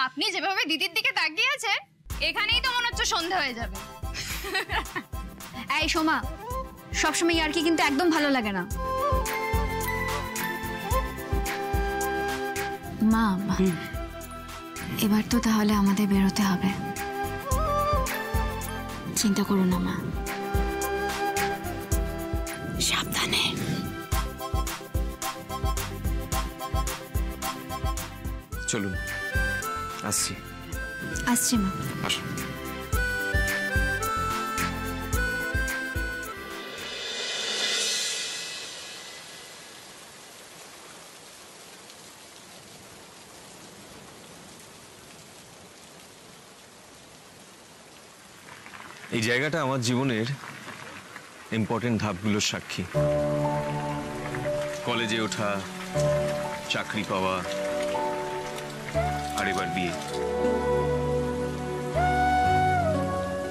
আপনি যেভাবে দিদির দিকে তাকিয়ে আছেন এখানেই তো মনে হচ্ছে সন্ধ্যা হয়ে যাবে। এই সোমা, সবসময় আর কি কিন্তু একদম ভালো লাগে না। মা, এবার তো তাহলে আমাদের বেরোতে হবে। চিন্তা করো না মা, সাবধানে। চলুন, আসছি। আসছি মা। আসুন। এই জায়গাটা আমার জীবনের ইম্পর্টেন্ট ধাপগুলোর সাক্ষী। কলেজে ওঠা, চাকরি পাওয়া, আর এবার বিয়ে।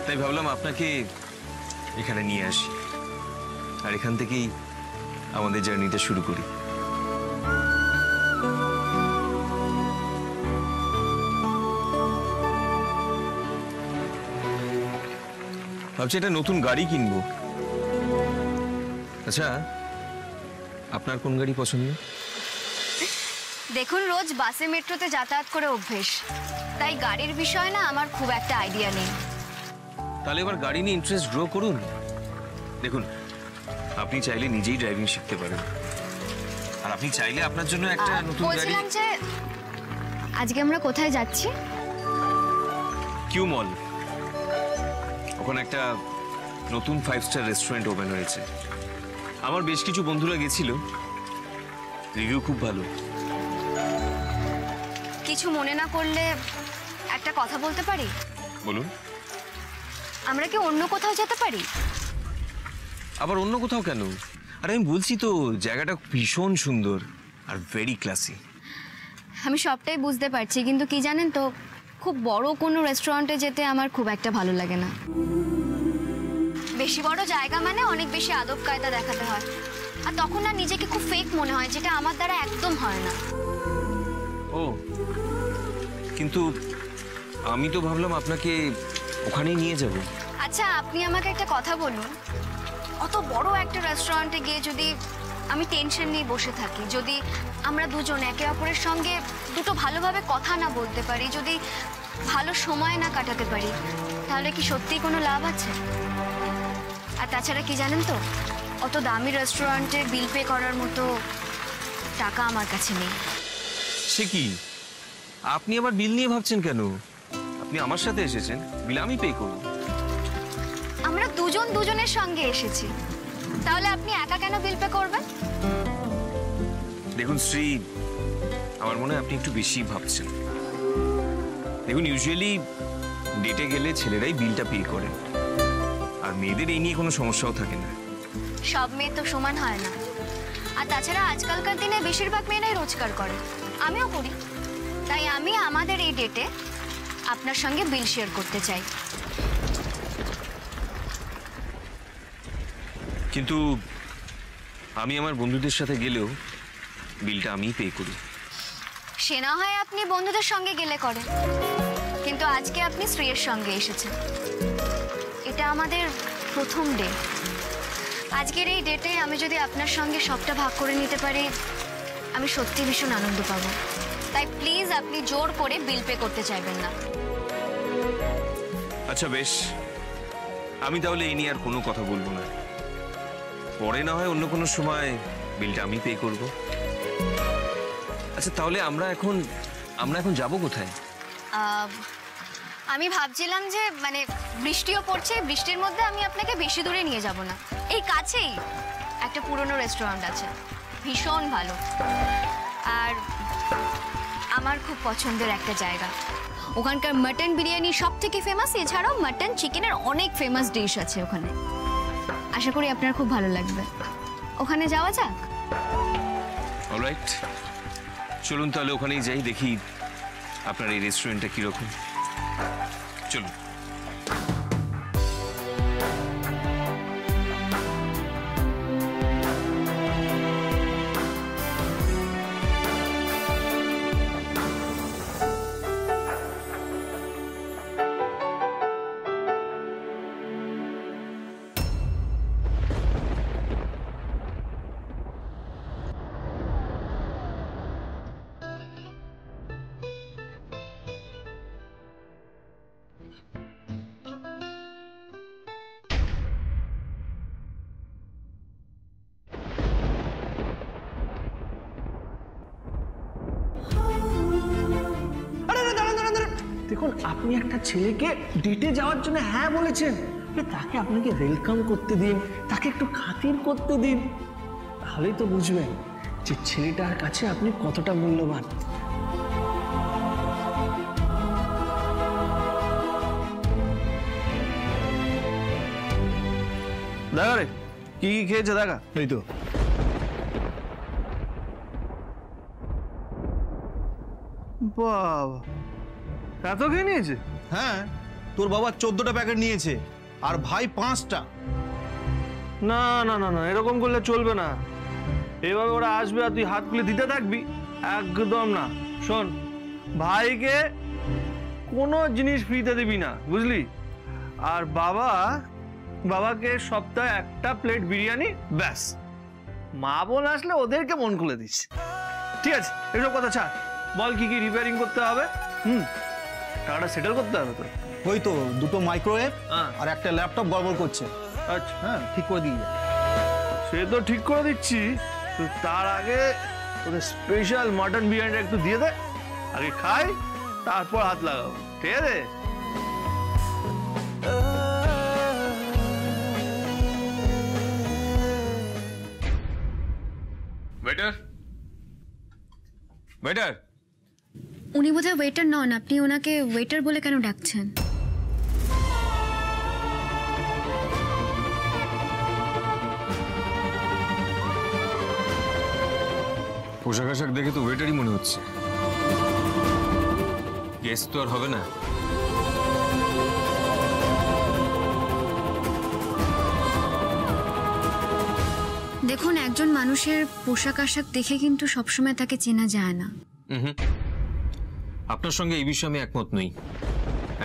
তাই ভাবলাম আপনাকে এখানে নিয়ে আসি, আর এখান থেকেই আমাদের জার্নিটা শুরু করি। ভাবছি একটা নতুন গাড়ি কিনবো। আচ্ছা, আপনার কোন গাড়ি পছন্দ? দেখুন, রোজ বাসে মেট্রোতে যাতায়াত করে অভ্যেস, তাই গাড়ির বিষয় না আমার খুব একটা আইডিয়া নেই। তাহলে এবার গাড়ি নিয়ে ইন্টারেস্ট গ্রো করুন। দেখুন, আপনি চাইলে নিজেই ড্রাইভিং শিখতে পারেন, আর আপনি চাইলে আপনার জন্য একটা নতুন গাড়ি। বলছিলাম যে আজকে আমরা কোথায় যাচ্ছি? কিউ মল। ওখানে একটা নতুন 5 স্টার রেস্টুরেন্ট ওপেন হয়েছে। আমার বেশ কিছু বন্ধুরা গেছিল, রিভিউ খুব ভালো। কিছু মনে না করলে একটা কথা বলতে পারি? বলুন। আমরা কি অন্য কোথাও যেতে পারি? আবার অন্য কোথাও কেন? আরে আমি বলছি তো, জায়গাটা ভীষণ সুন্দর আর ভেরি ক্লাসি। আমি সবটাই বুঝতে পারছি, কিন্তু কি জানেন তো, খুব বড় কোনো রেস্টুরেন্টে যেতে আমার খুব একটা ভালো লাগে না। বেশি বড় জায়গা মানে অনেক বেশি আদব কায়দা দেখাতে হয়, আর তখন না নিজেকে খুব ফেক মনে হয়, যেটা আমার দ্বারা একদম হয় না। ও, কিন্তু আমি তো ভাবলাম আপনাকে ওখানেই নিয়ে যাব। আচ্ছা, আপনি আমাকে একটা কথা বলুন, অত বড় একটা রেস্টুরেন্টে গিয়ে যদি আমি টেনশন নিয়ে বসে থাকি, যদি আমরা দুজন একে অপরের সঙ্গে দুটো ভালোভাবে কথা না বলতে পারি, যদি ভালো সময় না কাটাতে পারি, তাহলে কি সত্যিই কোনো লাভ আছে? আর তাছাড়া কি জানেন তো, অত দামি রেস্টুরেন্টে বিল পে করার মতো টাকা আমার কাছে নেই। সে কি, আপনি আবার বিল নিয়ে ভাবছেন কেন? আপনি আমার সাথে এসেছেন, বিল আমি পে করব। আমরা দুজন দুজনের সঙ্গে এসেছি, তাহলে আপনি একা কেন বিল পে করবেন? দেখুন শ্রী, আমার মনে হয় আপনি একটু বেশি ভাবছেন। দেখুন, ইউজুয়ালি ডেটে গেলে ছেলেরাই বিলটা পে করে, আর মেয়েদের এই নিয়ে কোনো সমস্যাও থাকে না। সব মেয়ে তো সমান হয় না, আর তাছাড়া আজকালকার দিনে বেশিরভাগ মেয়েরাই রোজগার করে, আমিও করি। তাই আমি আমাদের এই ডেটে আপনার সঙ্গে বিল শেয়ার করতে চাই। কিন্তু আমি আমার বন্ধুদের সাথে গেলেও বিলটা আমিই পে করি। সে না হয় আপনি বন্ধুদের সঙ্গে গেলে করেন, কিন্তু আজকে আপনি স্ত্রীর সঙ্গে এসেছেন। এটা আমাদের প্রথম ডেট। আজকের এই ডেটে আমি যদি আপনার সঙ্গে সবটা ভাগ করে নিতে পারি, আমি সত্যি ভীষণ আনন্দ পাবো। তাই প্লিজ আপনি জোর করে বিল পে করতে চাইবেন না। আচ্ছা বেশ, আমি তাহলে এই নিয়ে আর কোনো কথা বলবো না। পরে না হয় অন্য কোনো সময় বিলটা আমি পে করব। আচ্ছা তাহলে আমরা এখন যাব কোথায়? আমি ভাবছিলাম যে মানে বৃষ্টিও পড়ছে, বৃষ্টির মধ্যে আমি আপনাকে বেশি দূরে নিয়ে যাব না। এই কাছেই একটা পুরনো রেস্টুরেন্ট আছে, ভীষণ ভালো, আর আমার খুব পছন্দের একটা জায়গা। ওখানকার মাটন বিরিয়ানি সব থেকে ফেমাস, এছাড়াও মাটন চিকেনের অনেক ফেমাস ডিশ আছে ওখানে। আশা করি আপনার খুব ভালো লাগবে। ওখানে যাওয়া যাক? অলরাইট, চলুন তাহলে ওখানেই যাই, দেখি আপনার এই রেস্টুরেন্টটা কিরকম। চলুন। দেখুন, আপনি একটা ছেলেকে ডেটে যাওয়ার জন্য হ্যাঁ বলেছেন, তাকে আপনাকে ওয়েলকাম করতে দিন, তাকে একটু খাতির করতে দিন, তাহলেই তো বুঝবেন যে ছেলেটার কাছে আপনি কতটা মূল্যবান। দেখা রে কি কি খেয়েছে দেখা। এই তো বাবা, এত খেয়ে নিয়েছে? হ্যাঁ, তোর বাবা 14টা প্যাকেট নিয়েছে আর ভাই 5টা। না না না না, এরকম করলে চলবে না। এভাবে ওরা আসবে আর তুই হাত খুলে দিতে থাকবি, একদম না। শোন, ভাইকে কোনো জিনিস ফ্রিতে দিবি না, বুঝলি? আর বাবাকে সপ্তাহে একটা প্লেট বিরিয়ানি, ব্যাস। মা বোন আসলে ওদেরকে মন খুলে দিস, ঠিক আছে? এসব কথা ছাড়, বল কি কি রিপেয়ারিং করতে হবে? টাকাটা সেটেল করতে হবে তো। ওই তো 2টো মাইক্রোওয়েভ হ্যাঁ। আর একটা ল্যাপটপ গড়বড় করছে। আচ্ছা, হ্যাঁ, ঠিক করে দিয়ে যা। সে তো ঠিক করে দিচ্ছি, তো তার আগে তোদের স্পেশাল মাটন বিরিয়ানিটা একটু দিয়ে দে, আগে খাই তারপর হাত লাগাবো, ঠিক আছে? Waiter, waiter. উনি বোধহয় ওয়েটার নন, আপনি ওনাকে ওয়েটার বলে কেন ডাকছেন? পোশাক আশাক দেখে তো ওয়েটারই মনে হচ্ছে। গেস তো আর হবে না। দেখুন, একজন মানুষের পোশাক আশাক দেখে কিন্তু সবসময় তাকে চেনা যায় না। আপনার সঙ্গে এই বিষয়ে আমি একমত নই।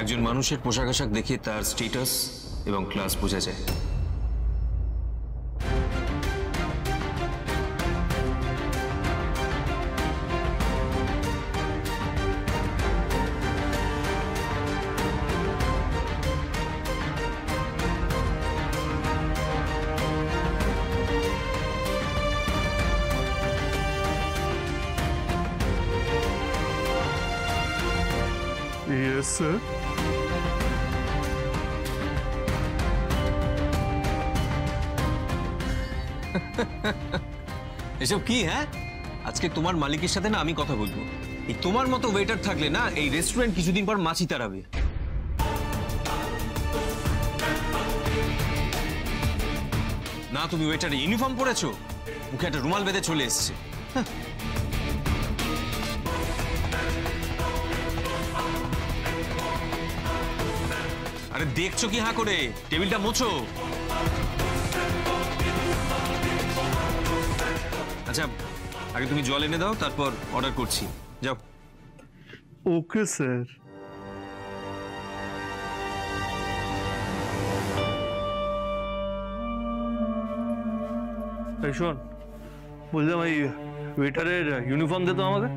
একজন মানুষের পোশাক আশাক দেখে তার স্ট্যাটাস এবং ক্লাস বোঝা যায়। Yes, sir. এসব কি? হ্যাঁ, আজকে তোমার মালিকের সাথে না আমি কথা বলবো। এই তোমার মতো ওয়েটার থাকলে না এই রেস্টুরেন্ট কিছুদিন পর মাছি তাড়াবে। না, তুমি ওয়েটারের ইউনিফর্ম পরেছো, মুখে একটা রুমাল বেঁধে চলে এসছে। আরে দেখছো কি হাঁ করে? টেবিলটা মোছো। আচ্ছা, আগে তুমি জল এনে দাও, তারপর অর্ডার করছি। যাও। Okay sir. এই শোন, বললাম এই ওয়েটারের ইউনিফর্ম দে তো আমাকে।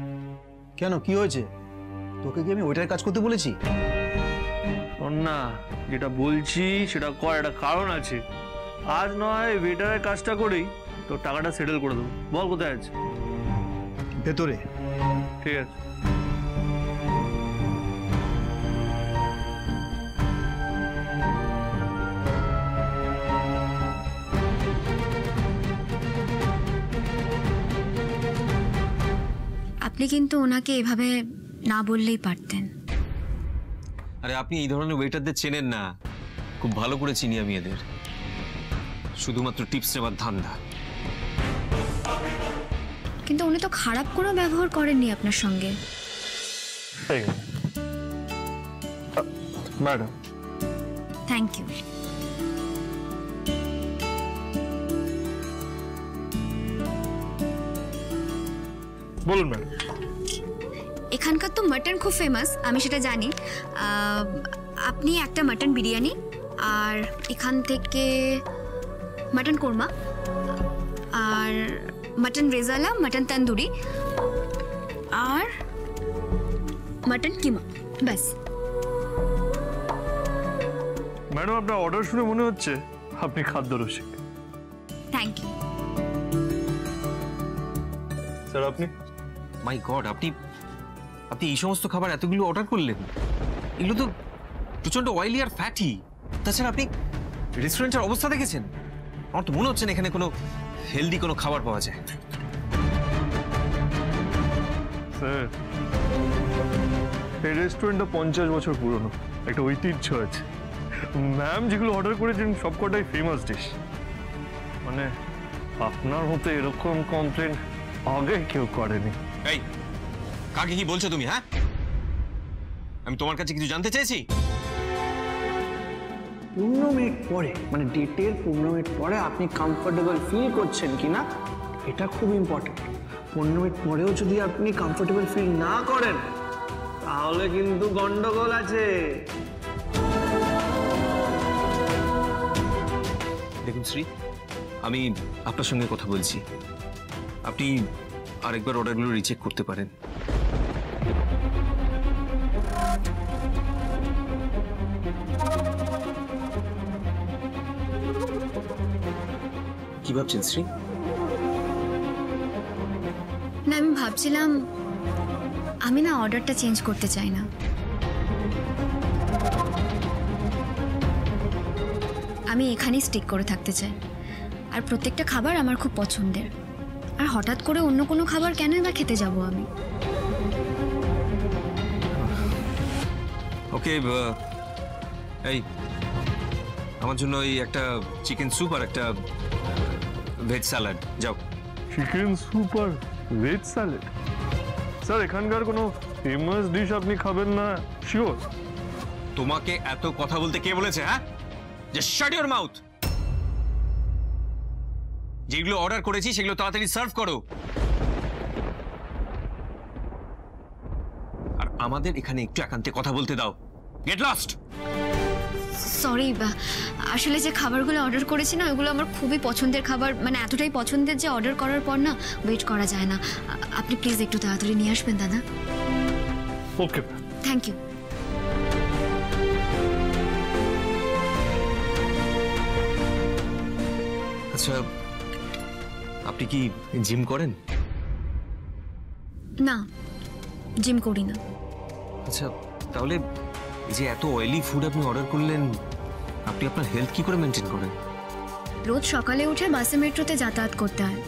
কেন, কি হয়েছে? তোকে কি আমি ওইটার কাজ করতে বলেছি? শোন না, যেটা বলছি সেটা কর, একটা কারণ আছে। আজ নয় ওয়েটারের কাজটা করেই তোর টাকাটা সেটেল করে দেবো। বল কোথায় আছে? ভেতরে। ঠিক আছে। আপনি কিন্তু ওনাকে এভাবে না বললেই পারতেন। আরে আপনি এই ধরনের ওয়েটারদের চেনেন না। খুব ভালো করে চিনি আমি এদের। শুধুমাত্র টিপস নেবার ধান্দা। কিন্তু উনি তো খারাপ কোনো ব্যবহার করেননি আপনার সঙ্গে। Madam, thank you. বলুন ম্যাডাম। এখানকার তো মাটন খুব ফেমাস, আমি সেটা জানি। আপনি একটা মাটন বিরিয়ানি, আর এখান থেকে মাটন কোরমা, আর মাটন রেজালা, মাটন তন্দুরি, আর মাটন কিমা, ব্যাস। ম্যাডাম, আপনার অর্ডার শুনে মনে হচ্ছে আপনি খাদ্য রসিক। Thank you. স্যার আপনি? মাই গড, আপনি এই সমস্ত খাবার এতগুলো অর্ডার করলেন? এগুলো তো প্রচন্ড অয়েলি আর ফ্যাটি। তাছাড়া আপনি রেস্টুরেন্টের অবস্থা দেখেছেন? আমার তো মনে হচ্ছে না এখানে কোনো হেলদি কোনো খাবার পাওয়া যায়। স্যার, এই রেস্টুরেন্টটা 50 বছর পুরনো, একটা ঐতিহ্য আছে। ম্যাম যেগুলো অর্ডার করেছেন সবকটাই ফেমাস ডিশ। মানে আপনার মতো এরকম কমপ্লেন আগে কেউ করেনি। এই কাকে কি বলছো তুমি? হ্যাঁ, আমি তোমার কাছে কিছু জানতে চাইছি? 15 মিনিট পরে, মানে ডেটের 15 মিনিট পরে আপনি কমফোর্টেবল ফিল করছেন কিনা এটা খুব ইম্পর্টেন্ট। 15 মিনিট পরেও যদি আপনি কমফোর্টেবল ফিল না করেন তাহলে কিন্তু গন্ডগোল আছে। দেখুন শ্রী, আমি আপনার সঙ্গে কথা বলছি, আপনি আরেকবার অর্ডারগুলো রিচেক করতে পারেন। কি ভাবছেন শ্রী? না, আমি ভাবছিলাম আমি না অর্ডারটা চেঞ্জ করতে চাই না। আমি এখানেই স্টিক করে থাকতে চাই। আর প্রত্যেকটা খাবার আমার খুব পছন্দের। আর হঠাৎ করে অন্য কোনো খাবার কেনই বা খেতে যাব আমি? ওকে, এই আমার জন্য এই একটা চিকেন স্যুপ আর একটা ভেজ স্যালাড। যাও। চিকেন স্যুপ আর ভেজ স্যালাড? স্যার, এখানকার কোনো ফেমাস ডিশ আপনি খাবেন না শিওর? তোমাকে এত কথা বলতে কে বলেছে? হ্যাঁ, জাস্ট শাট ইওর মাউথ। যেগুলো অর্ডার করেছি সেগুলো তাড়াতাড়ি সার্ভ করো। আর আমাদের এখানে একটু একান্তে কথা বলতে দাও। Get lost. সরি, আসলে যে খাবারগুলো অর্ডার করেছি না ওগুলো আমার খুবই পছন্দের খাবার। মানে এতটাই পছন্দের যে অর্ডার করার পর না ওয়েট করা যায় না। আপনি প্লিজ একটু তাড়াতাড়ি নিয়ে আসবেন দাদা। ওকে, থ্যাংক ইউ। আচ্ছা, আপনি কি জিম করেন? না, জিম করি না। আচ্ছা, তাহলে এই যে এত অয়েলি ফুড আপনি অর্ডার করলেন, আপনি আপনার হেলথ কি করে মেনটেন করেন? রোজ সকালে উঠে বাসে মেট্রোতে যাতায়াত করতে হয়।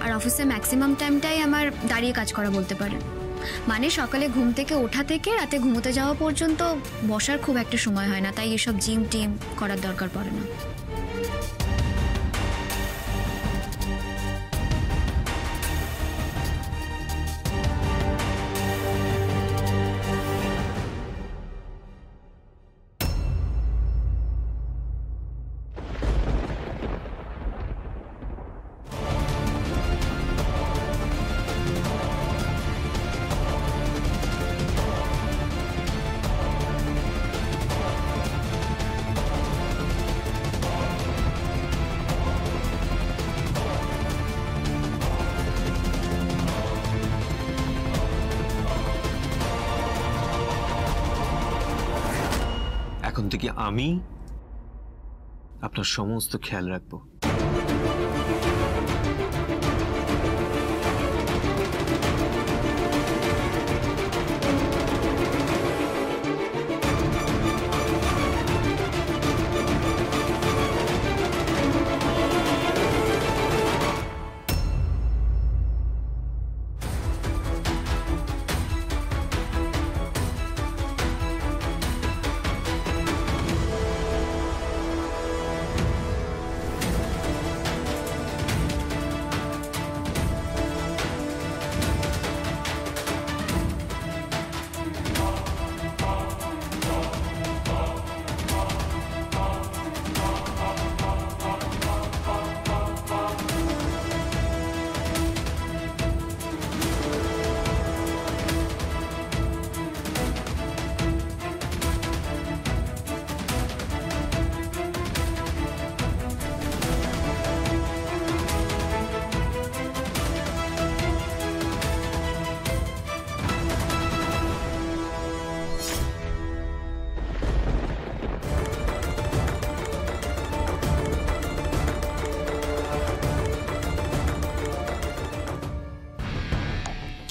আর অফিসে ম্যাক্সিমাম টাইমটাই আমার দাঁড়িয়ে কাজ করা বলতে পারেন। মানে সকালে ঘুম থেকে ওঠা থেকে রাতে ঘুমোতে যাওয়া পর্যন্ত বসার খুব একটা সময় হয় না, তাই এসব জিম টিম করার দরকার পড়ে না। এখন থেকে আমি আপনার সমস্ত খেয়াল রাখবো।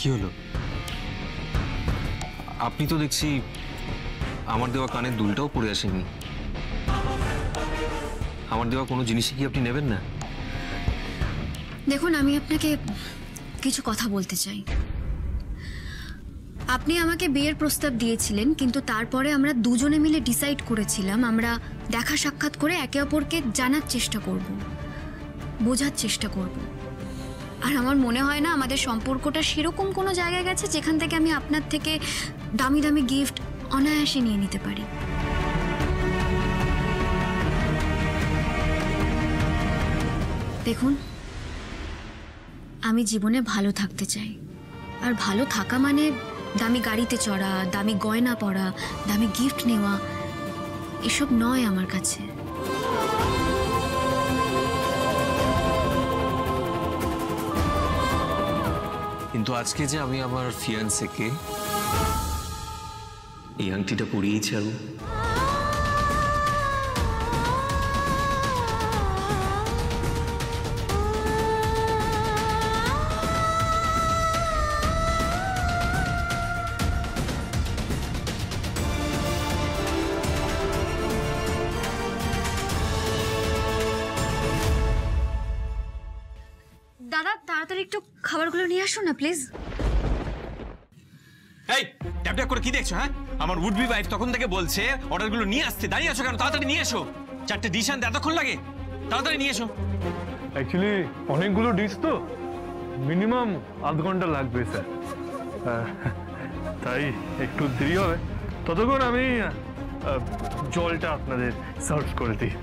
কি হলো? আপনি তো দেখছি আমার দেওয়া কানের দুলটাও পড়ে আসেনি। আমার দেওয়া কোনো জিনিসই কি আপনি নেবেন না? দেখুন, আমি আপনাকে কিছু কথা বলতে চাই। আপনি আমাকে বিয়ের প্রস্তাব দিয়েছিলেন, কিন্তু তারপরে আমরা দুজনে মিলে ডিসাইড করেছিলাম আমরা দেখা সাক্ষাৎ করে একে অপরকে জানার চেষ্টা করব, বোঝার চেষ্টা করব। আর আমার মনে হয় না আমাদের সম্পর্কটা সেরকম কোনো জায়গায় গেছে যেখান থেকে আমি আপনার থেকে দামি দামি গিফট অনায়াসে নিয়ে নিতে পারি। দেখুন, আমি জীবনে ভালো থাকতে চাই, আর ভালো থাকা মানে দামি গাড়িতে চড়া, দামি গয়না পরা, দামি গিফট নেওয়া, এসব নয় আমার কাছে। কিন্তু আজকে যে আমি আমার ফিয়ান্সেকে এই আংটিটা পরিয়েছি, আর দাদা, তাড়াতাড়ি একটু খাবারগুলো নিয়ে আসুন না প্লিজ। এই ট্যাপ ট্যাপ করে কি দেখছো? হ্যাঁ, আমার উড বি ওয়াইফ তখন থেকে বলছে অর্ডারগুলো নিয়ে আসতে। দাঁড়িয়ে আছো কেন? তাড়াতাড়ি নিয়ে এসো। 4টে ডিশ আনতে এতক্ষণ লাগে? তাড়াতাড়ি নিয়ে এসো। অ্যাকচুয়ালি অনেকগুলো ডিশ তো, মিনিমাম আধ ঘন্টা লাগবে স্যার, তাই একটু দেরি হবে। ততক্ষণ আমি জলটা আপনাদের সার্ভ করে দিই।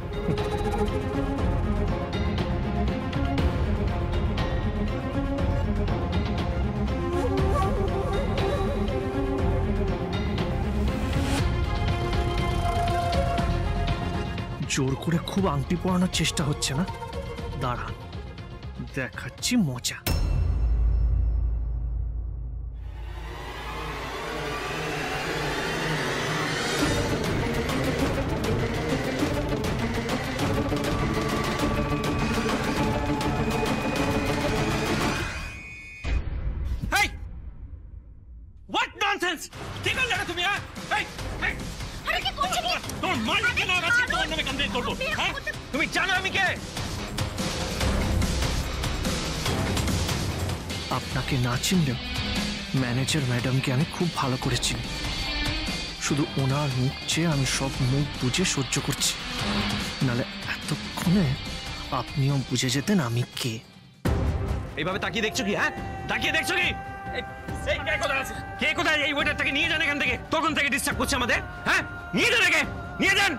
জোর করে খুব আংটি পরানোর চেষ্টা হচ্ছে না? দাঁড়ান, দেখাচ্ছি মজা। এই হোয়াট ননসেন্স! কি করলে না তুমি? এই এই আরে কি করছিস? তোর মালিককে না আজকে তোমার নামে কমপ্লেইন করব। হ্যাঁ, তুমি জানো আমি কে? আপনাকে না চিনলেও ম্যানেজার ম্যাডামকে আমি খুব ভালো করে চিনি। শুধু ওনার মুখ চেয়ে আমি সব মুখ বুঝে সহ্য করছি, নাহলে এতক্ষণে আপনিও বুঝে যেতেন আমি কে। এইভাবে তাকিয়ে দেখছো কি? হ্যাঁ, তাকিয়ে দেখছো কি? এই কে কোথায় আছে? কে কোথায়? এই ওয়েটারটাকে নিয়ে যান এখান থেকে। তখন থেকে ডিস্টার্ব করছে আমাদের। হ্যাঁ, নিয়ে যান একে, নিয়ে যান।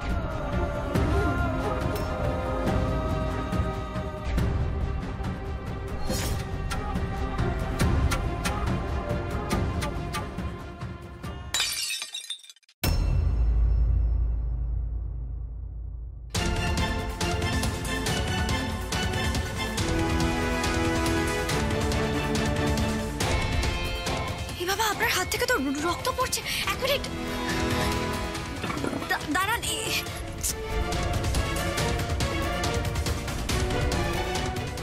এই বাবা, আপনার হাত থেকে তো রক্ত পড়ছে। এক মিনিট দাঁড়ান।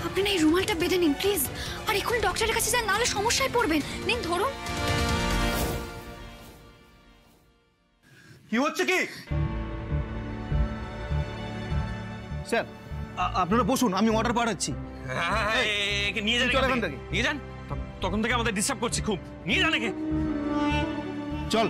আপনি না এই রুমালটা বেঁধে নিন প্লিজ, আর এখন ডক্টরের কাছে যান, নাহলে সমস্যায় পড়বেন। নিন, ধরুন। কি হচ্ছে কি? স্যার, আপনারা বসুন, আমি অর্ডার পাঠাচ্ছি। একে নিয়ে যান চল এখান এখান থেকে। থেকে। নিয়ে যান। তখন থেকে আমাদের ডিস্টার্ব করছে খুব। নিয়ে যান একে। চল।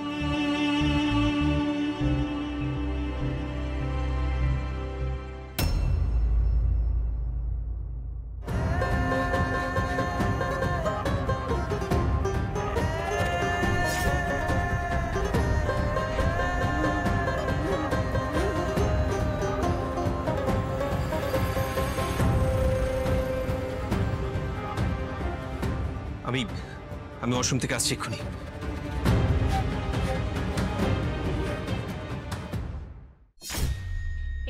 আমি ওয়াশরুম থেকে আসছি এক্ষুনি।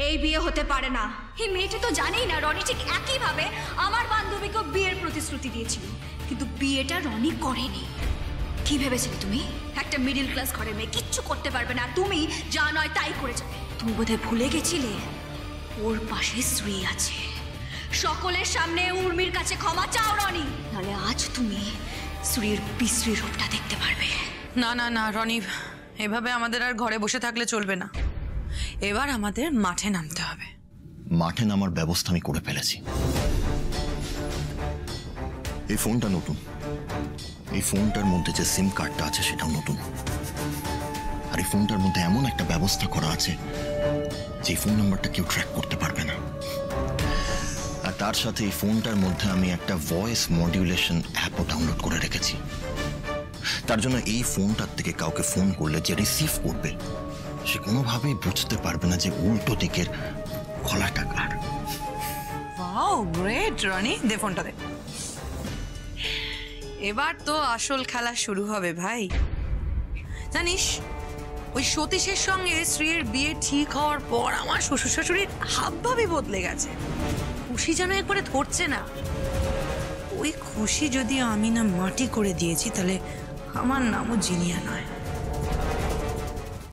এই বিয়ে হতে পারে না। এই মেয়েটা তো জানেই না রনি ঠিক একইভাবে আমার বান্ধবীকে বিয়ের প্রতিশ্রুতি দিয়েছিল, কিন্তু বিয়েটা রনি করেনি। কি ভেবেছিলে তুমি? একটা মিডল ক্লাস ঘরের মেয়ে, কিচ্ছু করতে পারবে না, তুমি যা নয় তাই করে যাবে। তুমি বোধহয় ভুলে গেছিলে ওর পাশে শ্রী আছে। সকলের সামনে উর্মির কাছে ক্ষমা চাও রনি, নাহলে আজ তুমি শ্রীর বিশ্রী রূপটা দেখতে পারবে। না না না রনি, এভাবে আমাদের আর ঘরে বসে থাকলে চলবে না। এবার আমাদের মাঠে নামতে হবে। মাঠে নামার ব্যবস্থা আমি করে ফেলেছি। এই ফোনটা নতুন, এই ফোনটার মধ্যে যে সিম কার্ডটা আছে সেটাও নতুন, আর এই ফোনটার মধ্যে এমন একটা ব্যবস্থা করা আছে যে ফোন নাম্বারটা কেউ ট্র্যাক করতে পারবে না। আর তার সাথে এই ফোনটার মধ্যে আমি একটা ভয়েস মডিউলেশন অ্যাপও ডাউনলোড করে রেখেছি। তার জন্য এই ফোনটার থেকে কাউকে ফোন করলে যে রিসিভ করবে সে কোনোভাবেই বুঝতে পারবে না যে উল্টো দিকের গলাটা কার। ওয়াও, গ্রেট রনি, দে ফোনটা দে। এবার তো আসল খেলা শুরু হবে ভাই। জানিস, ওই সতীশের সঙ্গে শ্রীর বিয়ে ঠিক হওয়ার পর আমার শ্বশুর শাশুড়ির হাবভাবই বদলে গেছে। খুশি যেন একবারে ধরছে না। ওই খুশি যদি আমি না মাটি করে দিয়েছি, তাহলে আমার নামও জিনিয়া নয়।